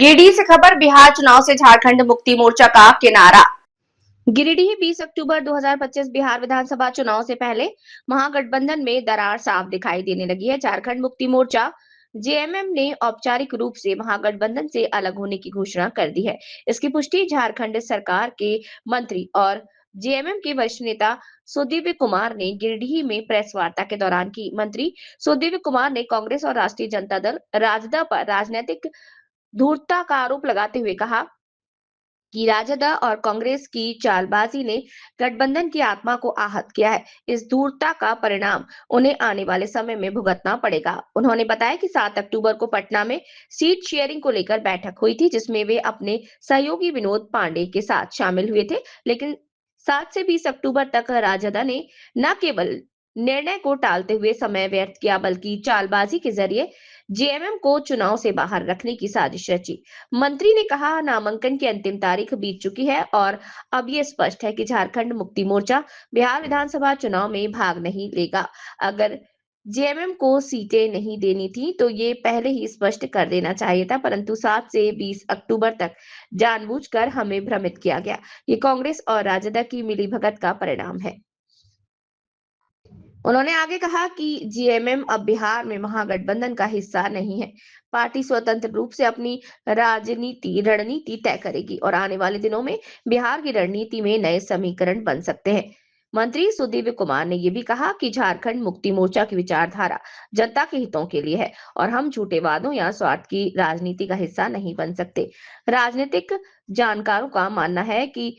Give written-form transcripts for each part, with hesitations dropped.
गिरिडीह से खबर। बिहार चुनाव से झारखंड मुक्ति मोर्चा का किनारा। गिरिडीह 20 अक्टूबर 2025 बिहार विधानसभा चुनाव से पहले महागठबंधन में दरार साफ दिखाई देने लगी है। झारखंड मुक्ति मोर्चा जेएमएम ने औपचारिक रूप से महागठबंधन से अलग होने की घोषणा कर दी है। इसकी पुष्टि झारखंड सरकार के मंत्री और जेएमएम के वरिष्ठ नेता सुदीव्य कुमार ने गिरिडीह में प्रेस वार्ता के दौरान की। मंत्री सुदीव्य कुमार ने कांग्रेस और राष्ट्रीय जनता दल राजद पर राजनीतिक धूर्तता का आरोप लगाते हुए कहा कि राजद और कांग्रेस की चालबाजी ने गठबंधन की आत्मा को आहत किया है। इस धूर्तता का परिणाम उन्हें आने वाले समय में भुगतना पड़ेगा। उन्होंने बताया कि 7 अक्टूबर को पटना में सीट शेयरिंग को लेकर बैठक हुई थी, जिसमें वे अपने सहयोगी विनोद पांडे के साथ शामिल हुए थे। लेकिन 7 से 20 अक्टूबर तक राजद ने न केवल निर्णय को टालते हुए समय व्यर्थ किया, बल्कि चालबाजी के जरिए जेएमएम को चुनाव से बाहर रखने की साजिश रची। मंत्री ने कहा, नामांकन की अंतिम तारीख बीत चुकी है और अब ये स्पष्ट है कि झारखंड मुक्ति मोर्चा बिहार विधानसभा चुनाव में भाग नहीं लेगा। अगर जेएमएम को सीटें नहीं देनी थी तो ये पहले ही स्पष्ट कर देना चाहिए था, परंतु 7 से 20 अक्टूबर तक जानबूझकर हमें भ्रमित किया गया। ये कांग्रेस और राजद की मिलीभगत का परिणाम है। उन्होंने आगे कहा कि जेएमएम अब बिहार में महागठबंधन का हिस्सा नहीं है। पार्टी स्वतंत्र रूप से अपनी रणनीति तय करेगी और आने वाले दिनों में बिहार की रणनीति में नए समीकरण बन सकते हैं। मंत्री सुदीव्य कुमार ने यह भी कहा कि झारखंड मुक्ति मोर्चा की विचारधारा जनता के हितों के लिए है और हम झूठे वादों या स्वार्थ की राजनीति का हिस्सा नहीं बन सकते। राजनीतिक जानकारों का मानना है कि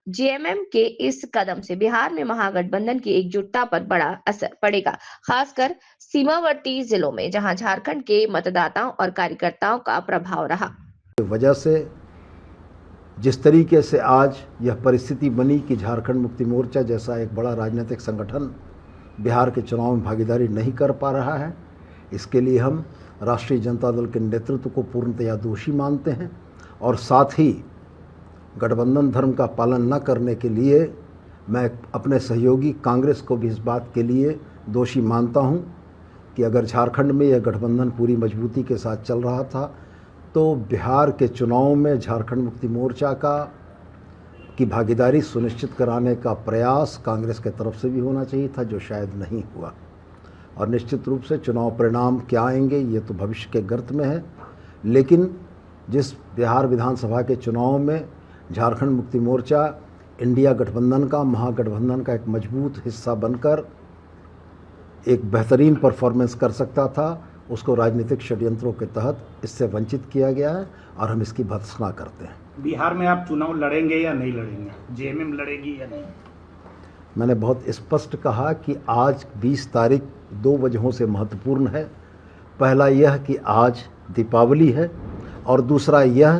जेएमएम के इस कदम से बिहार में महागठबंधन की एकजुटता पर बड़ा असर पड़ेगा, खासकर सीमावर्ती जिलों में जहां झारखंड के मतदाताओं और कार्यकर्ताओं का प्रभाव रहा। वजह से जिस तरीके से आज यह परिस्थिति बनी कि झारखंड मुक्ति मोर्चा जैसा एक बड़ा राजनीतिक संगठन बिहार के चुनाव में भागीदारी नहीं कर पा रहा है, इसके लिए हम राष्ट्रीय जनता दल के नेतृत्व को पूर्णतया दोषी मानते हैं और साथ ही गठबंधन धर्म का पालन न करने के लिए मैं अपने सहयोगी कांग्रेस को भी इस बात के लिए दोषी मानता हूं कि अगर झारखंड में यह गठबंधन पूरी मजबूती के साथ चल रहा था तो बिहार के चुनाव में झारखंड मुक्ति मोर्चा की भागीदारी सुनिश्चित कराने का प्रयास कांग्रेस के तरफ से भी होना चाहिए था, जो शायद नहीं हुआ। और निश्चित रूप से चुनाव परिणाम क्या आएंगे ये तो भविष्य के गर्त में है, लेकिन जिस बिहार विधानसभा के चुनाव में झारखंड मुक्ति मोर्चा इंडिया गठबंधन का, महागठबंधन का एक मजबूत हिस्सा बनकर एक बेहतरीन परफॉर्मेंस कर सकता था, उसको राजनीतिक षड्यंत्रों के तहत इससे वंचित किया गया है और हम इसकी भर्त्सना करते हैं। बिहार में आप चुनाव लड़ेंगे या नहीं लड़ेंगे? जेएमएम लड़ेगी या नहीं? मैंने बहुत स्पष्ट कहा कि आज 20 तारीख 2 वजहों से महत्वपूर्ण है। पहला यह कि आज दीपावली है और दूसरा यह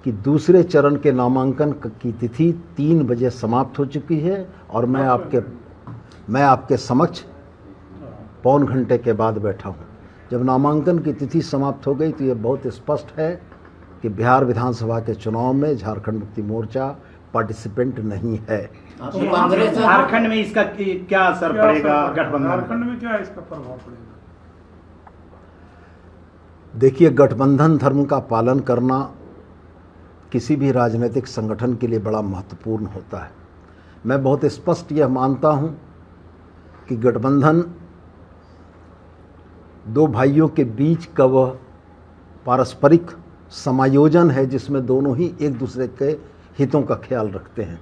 कि दूसरे चरण के नामांकन की तिथि 3 बजे समाप्त हो चुकी है और मैं आपके समक्ष पौन घंटे के बाद बैठा हूँ। जब नामांकन की तिथि समाप्त हो गई तो ये बहुत स्पष्ट है कि बिहार विधानसभा के चुनाव में झारखंड मुक्ति मोर्चा पार्टिसिपेंट नहीं है। झारखंड में इसका क्या असर पड़ेगा? गठबंधन झारखंड में क्या इसका प्रभाव पड़ेगा? देखिए, गठबंधन धर्म का पालन करना किसी भी राजनीतिक संगठन के लिए बड़ा महत्वपूर्ण होता है। मैं बहुत स्पष्ट यह मानता हूं कि गठबंधन 2 भाइयों के बीच का वह पारस्परिक समायोजन है जिसमें दोनों ही एक दूसरे के हितों का ख्याल रखते हैं।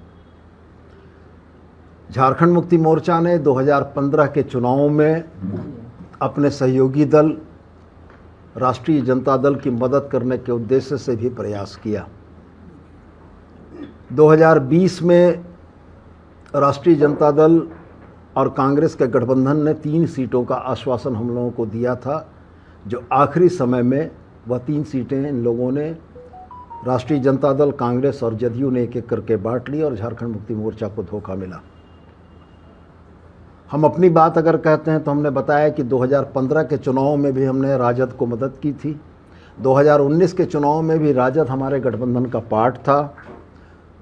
झारखंड मुक्ति मोर्चा ने 2015 के चुनाव में अपने सहयोगी दल राष्ट्रीय जनता दल की मदद करने के उद्देश्य से भी प्रयास किया। 2020 में राष्ट्रीय जनता दल और कांग्रेस के गठबंधन ने 3 सीटों का आश्वासन हम लोगों को दिया था, जो आखिरी समय में वह 3 सीटें इन लोगों ने राष्ट्रीय जनता दल, कांग्रेस और जदयू ने एक-एक करके बांट ली और झारखंड मुक्ति मोर्चा को धोखा मिला। हम अपनी बात अगर कहते हैं तो हमने बताया कि 2015 के चुनाव में भी हमने राजद को मदद की थी। 2019 के चुनाव में भी राजद हमारे गठबंधन का पार्ट था।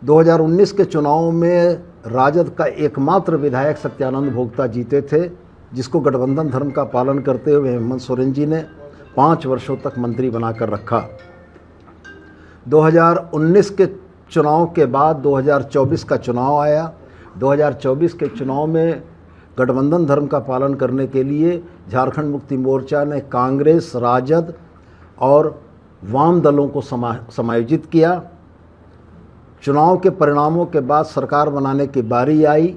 2019 के चुनाव में राजद का एकमात्र विधायक सत्यानंद भोक्ता जीते थे, जिसको गठबंधन धर्म का पालन करते हुए हेमंत सोरेन जी ने 5 वर्षों तक मंत्री बनाकर रखा। 2019 के चुनाव के बाद 2024 का चुनाव आया। 2024 के चुनाव में गठबंधन धर्म का पालन करने के लिए झारखंड मुक्ति मोर्चा ने कांग्रेस, राजद और वाम दलों को समायोजित किया। चुनाव के परिणामों के बाद सरकार बनाने की बारी आई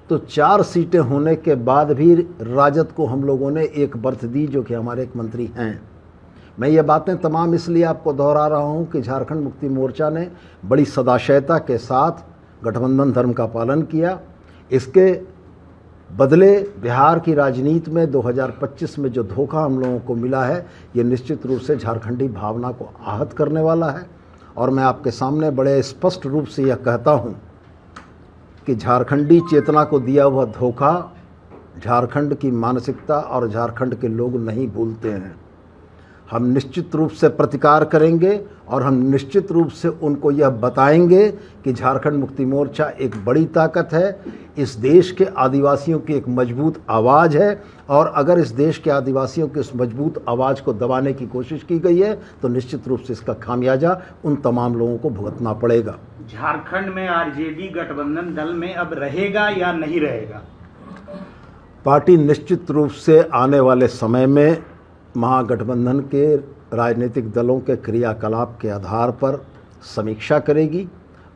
तो 4 सीटें होने के बाद भी राजद को हम लोगों ने एक बर्थ दी, जो कि हमारे एक मंत्री हैं। मैं ये बातें तमाम इसलिए आपको दोहरा रहा हूँ कि झारखंड मुक्ति मोर्चा ने बड़ी सदाशयता के साथ गठबंधन धर्म का पालन किया। इसके बदले बिहार की राजनीति में 2025 में जो धोखा हम लोगों को मिला है, ये निश्चित रूप से झारखंडी भावना को आहत करने वाला है। और मैं आपके सामने बड़े स्पष्ट रूप से यह कहता हूँ कि झारखंडी चेतना को दिया हुआ धोखा झारखंड की मानसिकता और झारखंड के लोग नहीं भूलते हैं। हम निश्चित रूप से प्रतिकार करेंगे और हम निश्चित रूप से उनको यह बताएंगे कि झारखंड मुक्ति मोर्चा एक बड़ी ताकत है, इस देश के आदिवासियों की एक मजबूत आवाज़ है, और अगर इस देश के आदिवासियों की उस मजबूत आवाज़ को दबाने की कोशिश की गई है तो निश्चित रूप से इसका खामियाजा उन तमाम लोगों को भुगतना पड़ेगा। झारखंड में आरजेडी गठबंधन दल में अब रहेगा या नहीं रहेगा? पार्टी निश्चित रूप से आने वाले समय में महागठबंधन के राजनीतिक दलों के क्रियाकलाप के आधार पर समीक्षा करेगी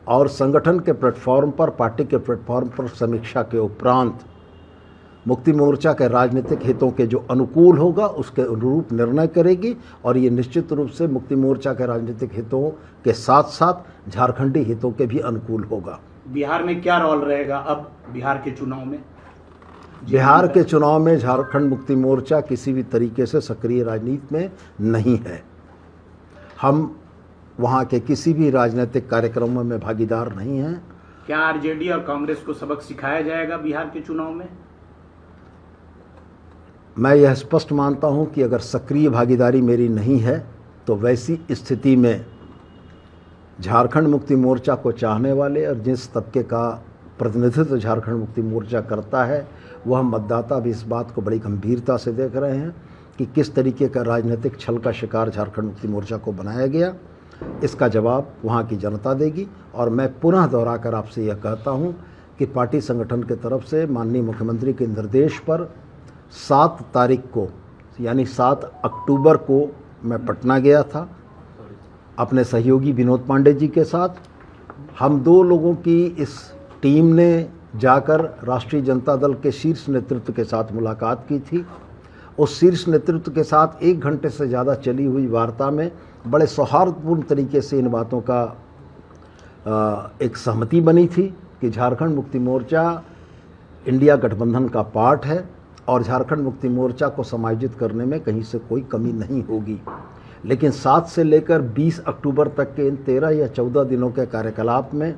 और संगठन के प्लेटफॉर्म पर, पार्टी के प्लेटफॉर्म पर समीक्षा के उपरांत मुक्ति मोर्चा के राजनीतिक हितों के जो अनुकूल होगा उसके अनुरूप निर्णय करेगी। और ये निश्चित रूप से मुक्ति मोर्चा के राजनीतिक हितों के साथ साथ झारखंडी हितों के भी अनुकूल होगा। बिहार में क्या रोल रहेगा अब बिहार के चुनाव में? बिहार के चुनाव में झारखंड मुक्ति मोर्चा किसी भी तरीके से सक्रिय राजनीति में नहीं है। हम वहाँ के किसी भी राजनीतिक कार्यक्रमों में भागीदार नहीं हैं। क्या आरजेडी और कांग्रेस को सबक सिखाया जाएगा बिहार के चुनाव में? मैं यह स्पष्ट मानता हूं कि अगर सक्रिय भागीदारी मेरी नहीं है तो वैसी स्थिति में झारखंड मुक्ति मोर्चा को चाहने वाले और जिस तबके का प्रतिनिधित्व झारखंड मुक्ति मोर्चा करता है वह मतदाता भी इस बात को बड़ी गंभीरता से देख रहे हैं कि किस तरीके का राजनीतिक छल का शिकार झारखंड मुक्ति मोर्चा को बनाया गया। इसका जवाब वहाँ की जनता देगी। और मैं पुनः दोहराकर आपसे यह कहता हूँ कि पार्टी संगठन की तरफ से माननीय मुख्यमंत्री के निर्देश पर 7 तारीख को यानी 7 अक्टूबर को मैं पटना गया था अपने सहयोगी विनोद पांडे जी के साथ। हम 2 लोगों की इस टीम ने जाकर राष्ट्रीय जनता दल के शीर्ष नेतृत्व के साथ मुलाकात की थी। उस शीर्ष नेतृत्व के साथ 1 घंटे से ज़्यादा चली हुई वार्ता में बड़े सौहार्दपूर्ण तरीके से इन बातों का एक सहमति बनी थी कि झारखंड मुक्ति मोर्चा इंडिया गठबंधन का पार्ट है और झारखंड मुक्ति मोर्चा को समायोजित करने में कहीं से कोई कमी नहीं होगी। लेकिन 7 से लेकर 20 अक्टूबर तक के इन 13 या 14 दिनों के कार्यकलाप में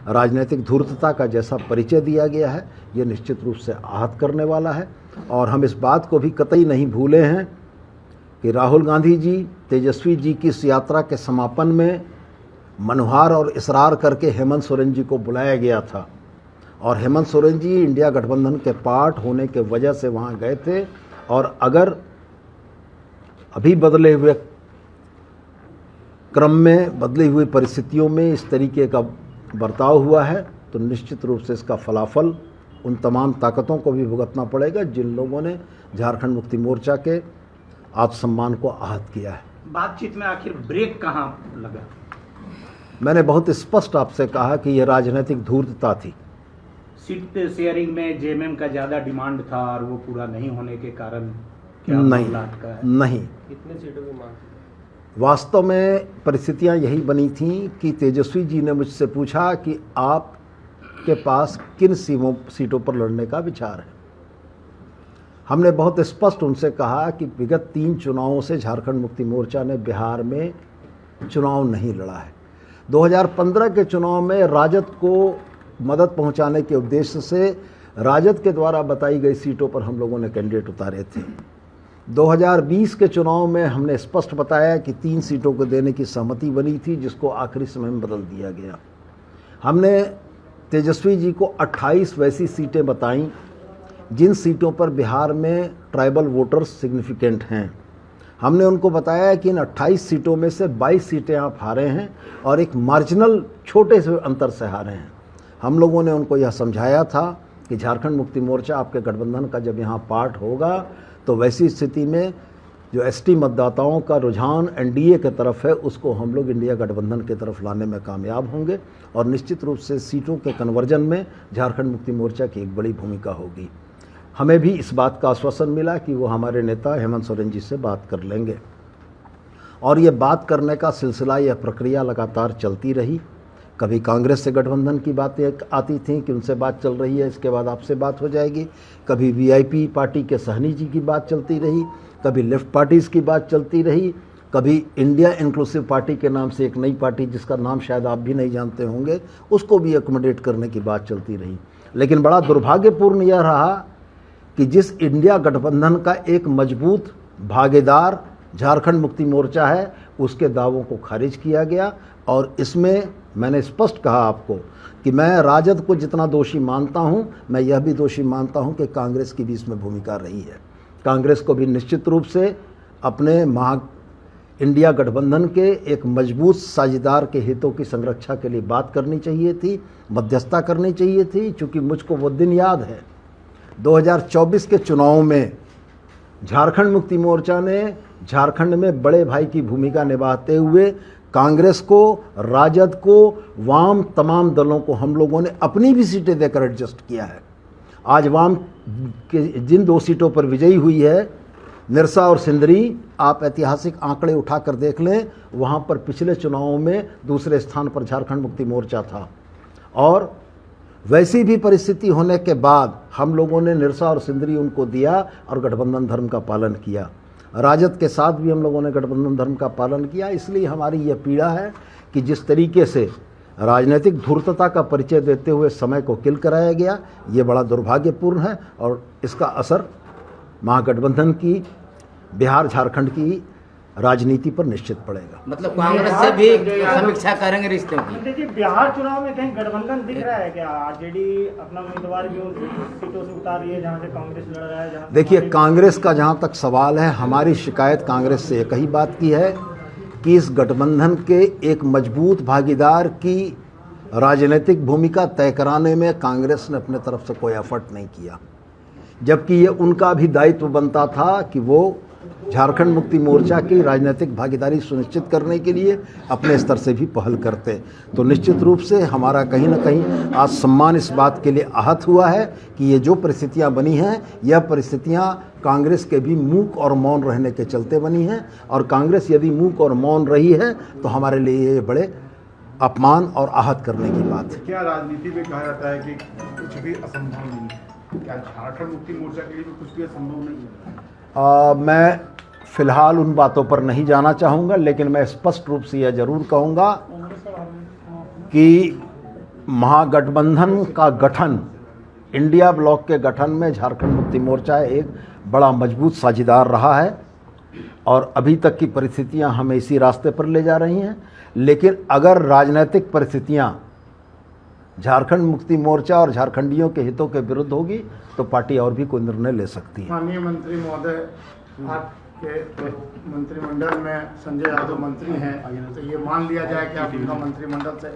राजनीतिक धूर्तता का जैसा परिचय दिया गया है ये निश्चित रूप से आहत करने वाला है। और हम इस बात को भी कतई नहीं भूले हैं कि राहुल गांधी जी, तेजस्वी जी की इस यात्रा के समापन में मनोहार और इसरार करके हेमंत सोरेन जी को बुलाया गया था और हेमंत सोरेन जी इंडिया गठबंधन के पार्ट होने के वजह से वहाँ गए थे। और अगर अभी बदले हुए क्रम में, बदली हुई परिस्थितियों में इस तरीके का बर्ताव हुआ है तो निश्चित रूप से इसका फलाफल उन तमाम ताकतों को भी भुगतना पड़ेगा जिन लोगों ने झारखंड मुक्ति मोर्चा के आत्मसम्मान को आहत किया है। बातचीत में आखिर ब्रेक कहाँ लगा? मैंने बहुत स्पष्ट आपसे कहा कि यह राजनीतिक धूर्तता थी। सीट शेयरिंग में जेएमएम का ज़्यादा डिमांड था और वो पूरा नहीं होने के कारण क्या नहीं, मामला अटका है? नहीं, कितने सीटों की मांग? वास्तव में परिस्थितियां यही बनी थीं कि तेजस्वी जी ने मुझसे पूछा कि आपके पास किन सीटों पर लड़ने का विचार है। हमने बहुत स्पष्ट उनसे कहा कि विगत 3 चुनावों से झारखंड मुक्ति मोर्चा ने बिहार में चुनाव नहीं लड़ा है। 2015 के चुनाव में राजद को मदद पहुंचाने के उद्देश्य से राजद के द्वारा बताई गई सीटों पर हम लोगों ने कैंडिडेट उतारे थे। 2020 के चुनाव में हमने स्पष्ट बताया कि 3 सीटों को देने की सहमति बनी थी जिसको आखिरी समय में बदल दिया गया। हमने तेजस्वी जी को 28 वैसी सीटें बताईं जिन सीटों पर बिहार में ट्राइबल वोटर्स सिग्निफिकेंट हैं। हमने उनको बताया कि इन 28 सीटों में से 22 सीटें आप हारे हैं और एक मार्जिनल छोटे से अंतर से हारे हैं। हम लोगों ने उनको यह समझाया था कि झारखंड मुक्ति मोर्चा आपके गठबंधन का जब यहाँ पार्ट होगा तो वैसी स्थिति में जो एसटी मतदाताओं का रुझान एनडीए की तरफ है उसको हम लोग इंडिया गठबंधन की तरफ लाने में कामयाब होंगे और निश्चित रूप से सीटों के कन्वर्जन में झारखंड मुक्ति मोर्चा की एक बड़ी भूमिका होगी। हमें भी इस बात का आश्वासन मिला कि वो हमारे नेता हेमंत सोरेन जी से बात कर लेंगे और ये बात करने का सिलसिला, यह प्रक्रिया लगातार चलती रही। कभी कांग्रेस से गठबंधन की बातें आती थीं कि उनसे बात चल रही है, इसके बाद आपसे बात हो जाएगी। कभी वीआईपी पार्टी के सहनी जी की बात चलती रही, कभी लेफ्ट पार्टीज़ की बात चलती रही, कभी इंडिया इंक्लूसिव पार्टी के नाम से एक नई पार्टी जिसका नाम शायद आप भी नहीं जानते होंगे, उसको भी एकोमोडेट करने की बात चलती रही। लेकिन बड़ा दुर्भाग्यपूर्ण यह रहा कि जिस इंडिया गठबंधन का एक मजबूत भागीदार झारखंड मुक्ति मोर्चा है, उसके दावों को खारिज किया गया। और इसमें मैंने स्पष्ट कहा आपको कि मैं राजद को जितना दोषी मानता हूं, मैं यह भी दोषी मानता हूं कि कांग्रेस की भी इसमें भूमिका रही है। कांग्रेस को भी निश्चित रूप से अपने इंडिया गठबंधन के एक मजबूत साझेदार के हितों की संरक्षा के लिए बात करनी चाहिए थी, मध्यस्थता करनी चाहिए थी। चूँकि मुझको वो दिन याद है 2024 के चुनाव में झारखंड मुक्ति मोर्चा ने झारखंड में बड़े भाई की भूमिका निभाते हुए कांग्रेस को, राजद को, वाम तमाम दलों को हम लोगों ने अपनी भी सीटें देकर एडजस्ट किया है। आज वाम के जिन 2 सीटों पर विजयी हुई है, निरसा और सिंदरी, आप ऐतिहासिक आंकड़े उठाकर देख लें, वहाँ पर पिछले चुनावों में दूसरे स्थान पर झारखंड मुक्ति मोर्चा था। और वैसी भी परिस्थिति होने के बाद हम लोगों ने निरसा और सिंदरी उनको दिया और गठबंधन धर्म का पालन किया। राजद के साथ भी हम लोगों ने गठबंधन धर्म का पालन किया। इसलिए हमारी यह पीड़ा है कि जिस तरीके से राजनीतिक धूर्तता का परिचय देते हुए समय को किल कराया गया, ये बड़ा दुर्भाग्यपूर्ण है और इसका असर महागठबंधन की बिहार झारखंड की राजनीति पर निश्चित पड़ेगा। मतलब कांग्रेस से भी समीक्षा करेंगे रिश्तों की। देखिए, बिहार चुनाव में कहीं गठबंधन दिख रहा है क्या? आरजेडी अपना उम्मीदवार भी उन सीटों से उतार रही है जहां से कांग्रेस लड़ रहा है। देखिए, कांग्रेस का जहां तक सवाल है, हमारी शिकायत कांग्रेस से एक ही बात की है कि इस गठबंधन के एक मजबूत भागीदार की राजनीतिक भूमिका तय कराने में कांग्रेस ने अपने तरफ से कोई एफर्ट नहीं किया, जबकि ये उनका भी दायित्व बनता था कि वो झारखंड मुक्ति मोर्चा की राजनीतिक भागीदारी सुनिश्चित करने के लिए अपने स्तर से भी पहल करते। तो निश्चित रूप से हमारा कहीं ना कहीं आज सम्मान इस बात के लिए आहत हुआ है कि ये जो परिस्थितियां बनी हैं, यह परिस्थितियां कांग्रेस के भी मूक और मौन रहने के चलते बनी हैं। और कांग्रेस यदि मूक और मौन रही है तो हमारे लिए ये बड़े अपमान और आहत करने की बात है। क्या राजनीति में कहा जाता है कि कुछ भी असंभव नहीं है? क्या झारखंड मुक्ति मोर्चा के लिए भी कुछ भी असंभव नहीं है? मैं फिलहाल उन बातों पर नहीं जाना चाहूँगा, लेकिन मैं स्पष्ट रूप से यह जरूर कहूँगा कि महागठबंधन का गठन, इंडिया ब्लॉक के गठन में झारखंड मुक्ति मोर्चा एक बड़ा मजबूत साझेदार रहा है और अभी तक की परिस्थितियां हमें इसी रास्ते पर ले जा रही हैं। लेकिन अगर राजनीतिक परिस्थितियां झारखंड मुक्ति मोर्चा और झारखंडियों के हितों के विरुद्ध होगी तो पार्टी और भी कोई निर्णय ले सकती है। माननीय मंत्री महोदय, आपके मंत्रिमंडल में संजय यादव मंत्री हैं, तो ये मान लिया जाए कि आप उनका मंत्रिमंडल से